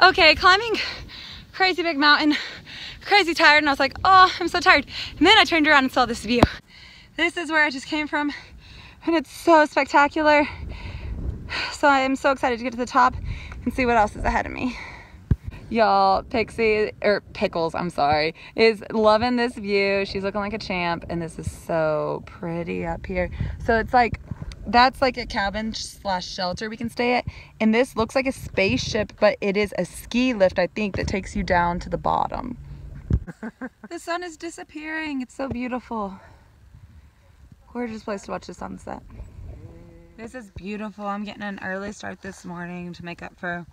Okay, climbing crazy big mountain, crazy tired, and I was like, oh, I'm so tired. And then I turned around and saw this view. This is where I just came from, and it's so spectacular. So I am so excited to get to the top and see what else is ahead of me. Y'all, Pickles, I'm sorry, is loving this view. She's looking like a champ, and this is so pretty up here. So it's like, that's like a cabin slash shelter we can stay at, and this looks like a spaceship, but it is a ski lift, I think, that takes you down to the bottom. The sun is disappearing. It's so beautiful. Gorgeous place to watch the sunset. This is beautiful. I'm getting an early start this morning to make up for,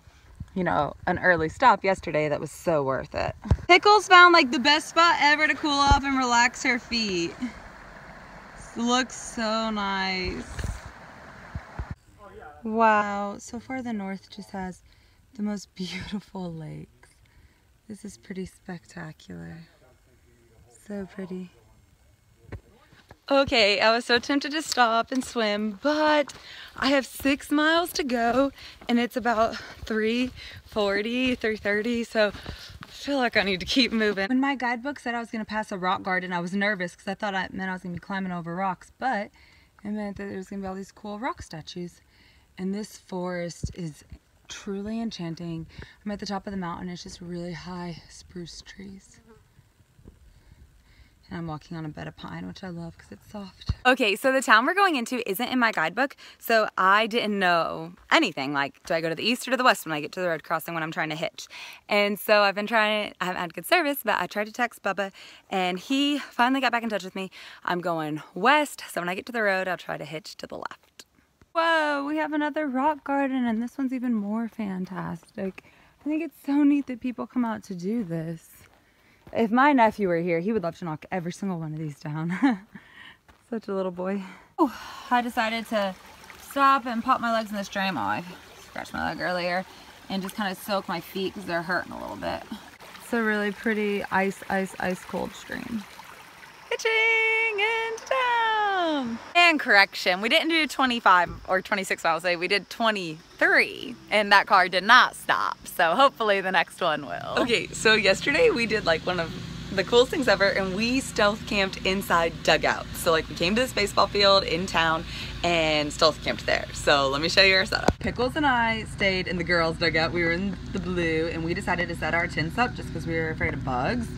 you know, an early stop yesterday that was so worth it. Pickles found like the best spot ever to cool off and relax her feet. It looks so nice. Wow, so far the north just has the most beautiful lakes. This is pretty spectacular. So pretty. Okay, I was so tempted to stop and swim, but I have 6 miles to go and it's about 3:40, 3:30, so I feel like I need to keep moving. When my guidebook said I was gonna pass a rock garden, I was nervous because I thought it meant I was gonna be climbing over rocks, but it meant that there was gonna be all these cool rock statues. And this forest is truly enchanting. I'm at the top of the mountain. It's just really high spruce trees. And I'm walking on a bed of pine, which I love because it's soft. Okay, so the town we're going into isn't in my guidebook, so I didn't know anything. Like, do I go to the east or to the west when I get to the road crossing when I'm trying to hitch? And so I've been trying, I haven't had good service, but I tried to text Bubba, and he finally got back in touch with me. I'm going west, so when I get to the road, I'll try to hitch to the left. Whoa, we have another rock garden, and this one's even more fantastic. I think it's so neat that people come out to do this. If my nephew were here, he would love to knock every single one of these down. Such a little boy. Oh, I decided to stop and pop my legs in the stream. Oh, I scratched my leg earlier. And just kind of soak my feet because they're hurting a little bit. It's a really pretty ice cold stream. Hitching into town! And correction, we didn't do 25 or 26 miles a day, we did 23, and that car did not stop, so hopefully the next one will. Okay, so yesterday we did like one of the coolest things ever, and we stealth camped inside Dugout. So like we came to this baseball field in town and stealth camped there. So let me show you our setup. Pickles and I stayed in the girls' dugout. We were in the blue, and we decided to set our tents up just because we were afraid of bugs.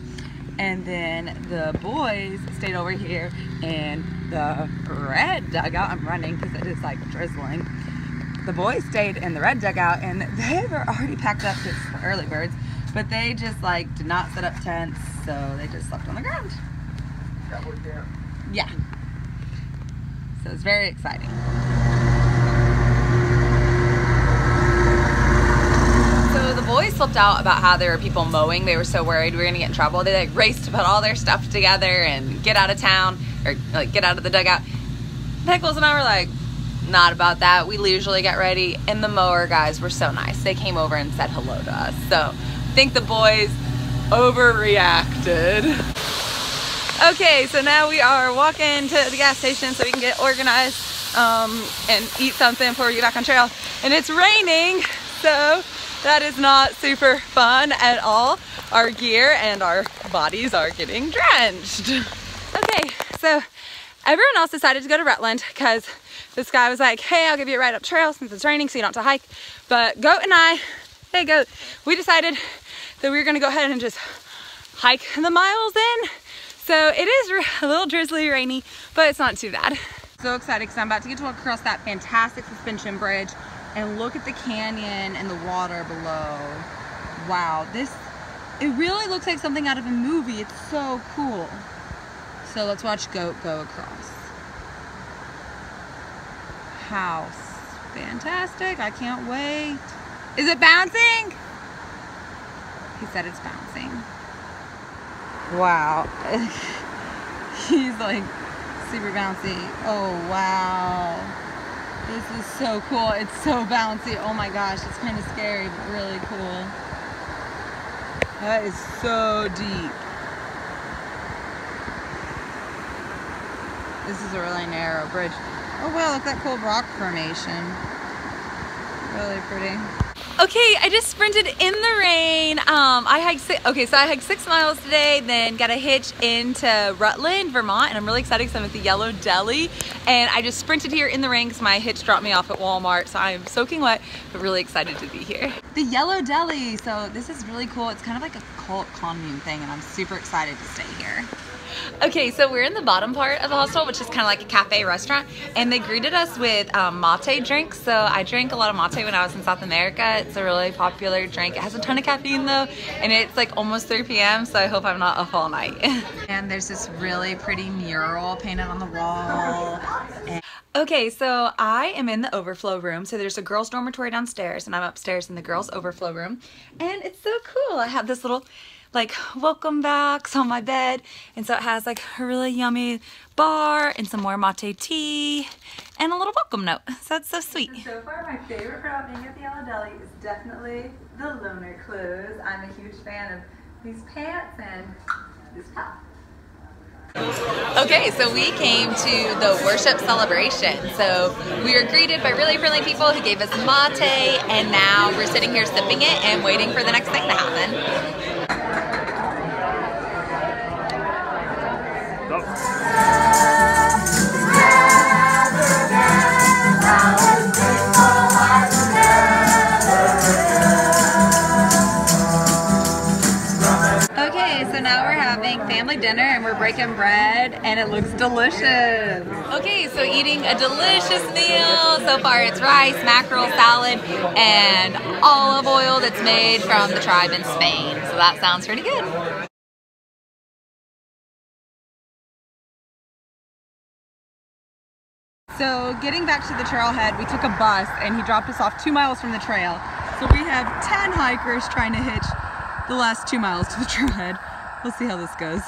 And then the boys stayed over here in the red dugout. I'm running because it is like drizzling. The boys stayed in the red dugout, and they were already packed up because the early birds, but they just like did not set up tents, so they just slept on the ground. Yeah. So it's very exciting. So the boys flipped out about how there were people mowing. They were so worried we were gonna get in trouble. They like raced to put all their stuff together and get out of town, or like get out of the dugout. Pickles and I were like, not about that. We usually get ready, and the mower guys were so nice. They came over and said hello to us. So I think the boys overreacted. Okay, so now we are walking to the gas station so we can get organized and eat something before we get back on trail. And it's raining, so that is not super fun at all. Our gear and our bodies are getting drenched. Okay, so everyone else decided to go to Rutland because this guy was like, hey, I'll give you a ride up trail since it's raining so you don't have to hike. But Goat and I, hey Goat, we decided that we were gonna go ahead and just hike the miles in. So it is a little drizzly, rainy, but it's not too bad. So excited because I'm about to get to walk across that fantastic suspension bridge and look at the canyon and the water below. Wow, it really looks like something out of a movie. It's so cool. So let's watch Goat go across. How fantastic, I can't wait. Is it bouncing? He said it's bouncing. Wow. He's like super bouncy. Oh, wow. This is so cool. It's so bouncy. Oh my gosh, it's kind of scary, but really cool. That is so deep. This is a really narrow bridge. Oh wow, look at that cool rock formation. Really pretty. Okay, I just sprinted in the rain. I hiked 6 miles today, then got a hitch into Rutland, Vermont, and I'm really excited because I'm at the Yellow Deli, and I just sprinted here in the rain because my hitch dropped me off at Walmart, so I'm soaking wet, but really excited to be here. The Yellow Deli, so this is really cool. It's kind of like a cult commune thing, and I'm super excited to stay here. Okay, so we're in the bottom part of the hostel, which is kind of like a cafe restaurant, and they greeted us with mate drinks. So I drank a lot of mate when I was in South America. It's a really popular drink. It has a ton of caffeine though, and it's like almost 3 p.m. so I hope I'm not up all night. And there's this really pretty mural painted on the wall. Okay, so I am in the overflow room. So there's a girls' dormitory downstairs, and I'm upstairs in the girls' overflow room, and it's so cool. I have this little like welcome backs on my bed, and so it has like a really yummy bar and some more mate tea and a little welcome note. So that's so sweet. So far my favorite part about being at the Yellow Deli is definitely the loner clothes. I'm a huge fan of these pants and this top. Okay, so we came to the worship celebration. So we were greeted by really friendly people who gave us mate, and now we're sitting here sipping it and waiting for the next thing to happen. Okay, so now we're having family dinner and we're breaking bread and it looks delicious. Okay, so eating a delicious meal. So far it's rice, mackerel, salad, and olive oil that's made from the tribe in Spain. So that sounds pretty good. So getting back to the trailhead, we took a bus and he dropped us off 2 miles from the trail. So we have 10 hikers trying to hitch the last 2 miles to the trailhead. We'll see how this goes.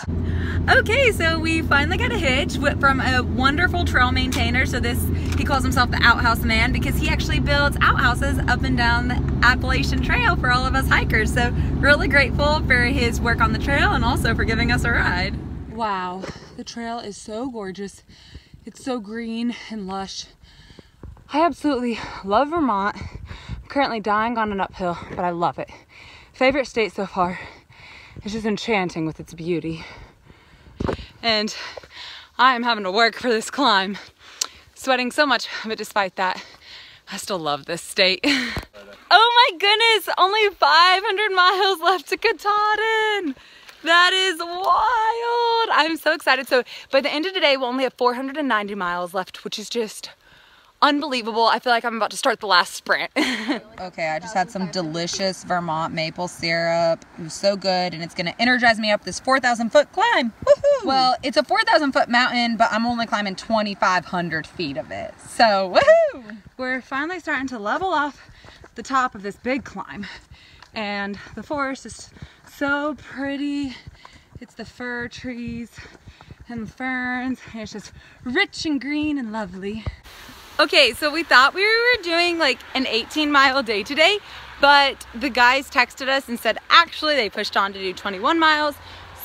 Okay, so we finally got a hitch from a wonderful trail maintainer. So he calls himself the Outhouse Man because he actually builds outhouses up and down the Appalachian Trail for all of us hikers. So really grateful for his work on the trail and also for giving us a ride. Wow, the trail is so gorgeous. It's so green and lush. I absolutely love Vermont. I'm currently dying on an uphill, but I love it. Favorite state so far. It's just enchanting with its beauty. And I am having to work for this climb. Sweating so much, but despite that, I still love this state. Oh my goodness, only 500 miles left to Katahdin. That is wild. I'm so excited. So by the end of today, we'll only have 490 miles left, which is just unbelievable. I feel like I'm about to start the last sprint. Okay, I just had some delicious Vermont maple syrup. It was so good, and it's gonna energize me up this 4,000-foot climb. Woohoo! Well, it's a 4,000-foot mountain, but I'm only climbing 2,500 feet of it. So, woohoo! We're finally starting to level off the top of this big climb, and the forest is so pretty. It's the fir trees and the ferns, and it's just rich and green and lovely. Okay, so we thought we were doing like an 18-mile day today, but the guys texted us and said actually they pushed on to do 21 miles.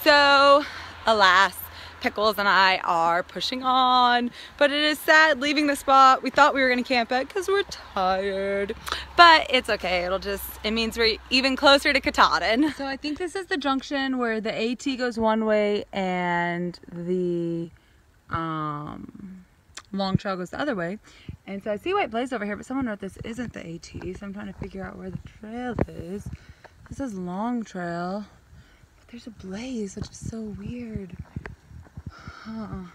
So alas, Pickles and I are pushing on, but it is sad leaving the spot we thought we were gonna camp at because we're tired, but it's okay. It means we're even closer to Katahdin. So I think this is the junction where the AT goes one way and the long trail goes the other way. And so I see white blaze over here, but someone wrote this isn't the AT, so I'm trying to figure out where the trail is. This is long trail, but there's a blaze, which is so weird. Huh.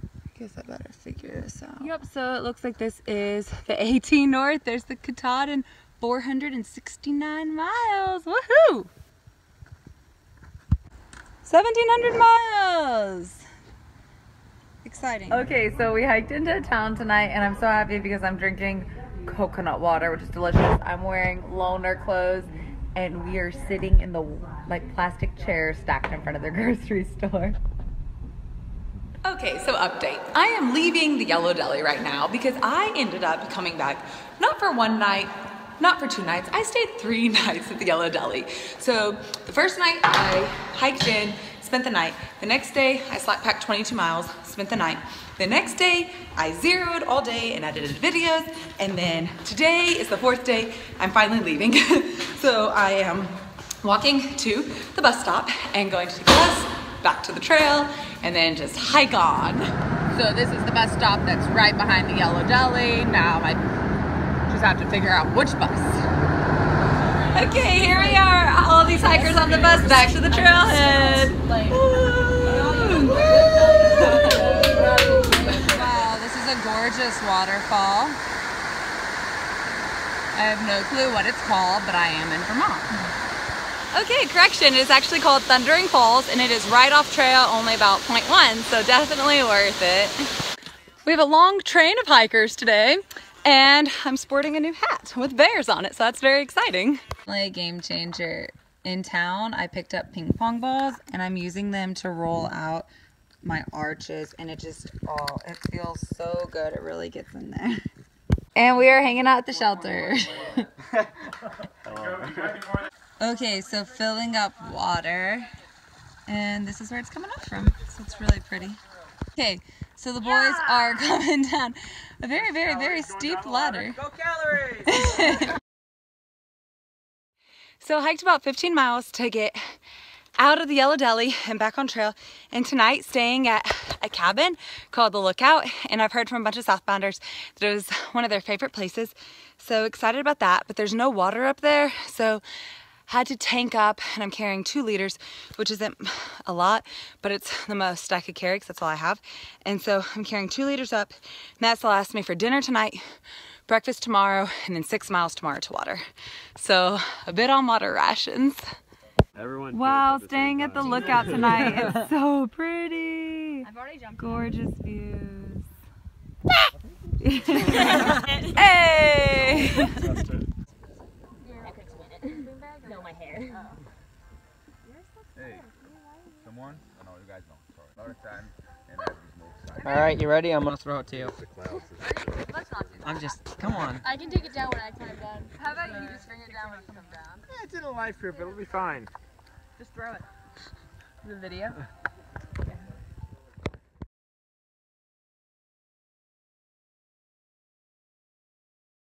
I guess I better figure this out. Yep, so it looks like this is the AT North. There's the Katahdin, 469 miles. Woohoo! 1,700 miles! Exciting. Okay, so we hiked into town tonight, and I'm so happy because I'm drinking coconut water, which is delicious. I'm wearing loner clothes, and we are sitting in the like plastic chairs stacked in front of the grocery store. Okay, so update. I am leaving the Yellow Deli right now because I ended up coming back not for one night, not for 2 nights. I stayed 3 nights at the Yellow Deli. So the first night I hiked in, spent the night. The next day I slack packed 22 miles, spent the night. The next day, I zeroed all day and edited videos, and then today is the 4th day. I'm finally leaving. So I am walking to the bus stop and going to take the bus back to the trail and then just hike on. So this is the bus stop that's right behind the Yellow Deli. Now I just have to figure out which bus. Okay, here we are, all these hikers on the bus back to the trailhead. Wow, this is a gorgeous waterfall. I have no clue what it's called, but I am in Vermont. Okay, correction, it's actually called Thundering Falls, and it is right off trail, only about 0.1, so definitely worth it. We have a long train of hikers today, and I'm sporting a new hat with bears on it, so that's very exciting. A game changer. In town, I picked up ping pong balls, and I'm using them to roll out my arches, and it just, oh, it feels so good. It really gets in there. And we are hanging out at the shelter. Okay, so filling up water, and this is where it's coming up from, so it's really pretty. Okay, so the boys are coming down a very, very, very steep ladder. Go calories! So I hiked about 15 miles to get out of the Yellow Deli and back on trail, and tonight staying at a cabin called the Lookout, and I've heard from a bunch of southbounders that it was one of their favorite places, so excited about that. But there's no water up there, so had to tank up, and I'm carrying 2 liters, which isn't a lot, but it's the most I could carry because that's all I have. And so I'm carrying 2 liters up, and that's will last me for dinner tonight, breakfast tomorrow, and then 6 miles tomorrow to water. So a bit on water rations. Everyone wow, staying at the Lookout tonight. It's so pretty. I've already jumped. Gorgeous views. Hey! No, my hair. Hey, someone? Oh, no, you guys don't. Sorry. Another time, and I just All right, you ready? I'm gonna throw it to you. Let's not do that. I'm just, come on. I can take it down when I climb down. How about you just bring it down when you come down? Yeah, it's in a life group. It'll be fine. Just throw it. The video.